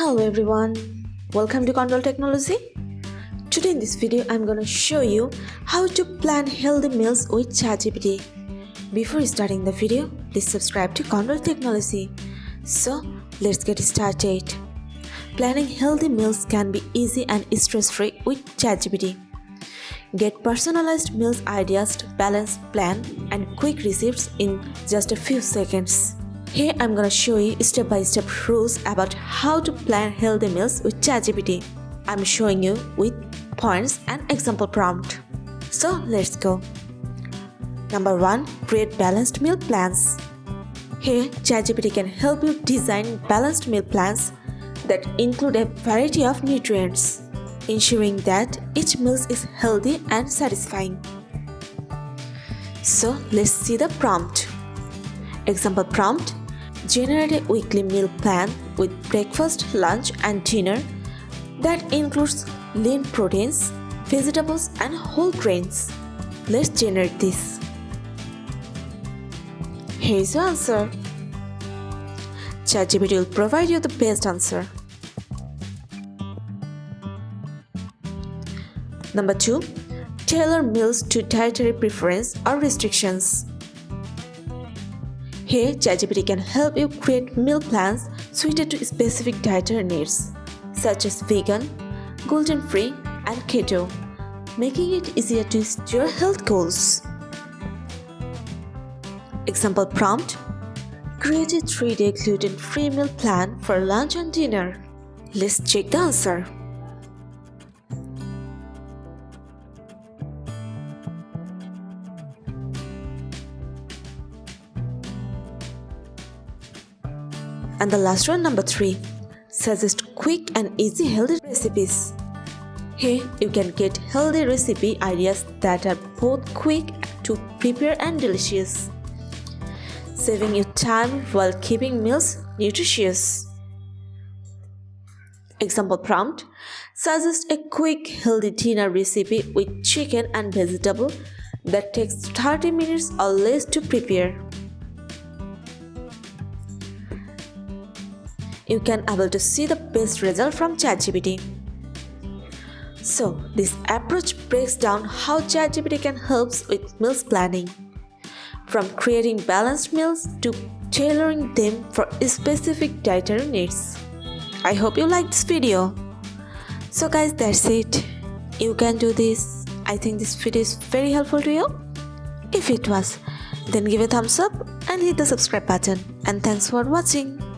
Hello everyone, welcome to Qondle Technology. Today in this video I'm gonna show you how to plan healthy meals with ChatGPT. Before starting the video, please subscribe to Qondle Technology. So let's get started. Planning healthy meals can be easy and stress-free with ChatGPT. Get personalized meals ideas, balanced plan and quick recipes in just a few seconds. Here I'm gonna show you step-by-step rules about how to plan healthy meals with ChatGPT. I'm showing you with points and example prompt. So let's go. Number 1. Create balanced meal plans. Here ChatGPT can help you design balanced meal plans that include a variety of nutrients, ensuring that each meal is healthy and satisfying. So let's see the prompt. Example prompt: generate a weekly meal plan with breakfast, lunch and dinner that includes lean proteins, vegetables and whole grains. Let's generate this. Here is your answer. ChatGPT will provide you the best answer. Number 2. Tailor meals to dietary preference or restrictions. Here, ChatGPT can help you create meal plans suited to specific dietary needs, such as vegan, gluten-free, and keto, making it easier to reach your health goals. Example prompt: create a 3-day gluten-free meal plan for lunch and dinner. Let's check the answer. And the last one, number 3. Suggest quick and easy healthy recipes. Here you can get healthy recipe ideas that are both quick to prepare and delicious, saving you time while keeping meals nutritious. Example prompt: suggest a quick healthy dinner recipe with chicken and vegetable that takes 30 minutes or less to prepare. You can able to see the best result from ChatGPT. So this approach breaks down how ChatGPT can help with meals planning, from creating balanced meals to tailoring them for specific dietary needs. I hope you liked this video. So guys, that's it. You can do this. I think this video is very helpful to you. If it was, then give a thumbs up and hit the subscribe button. And thanks for watching.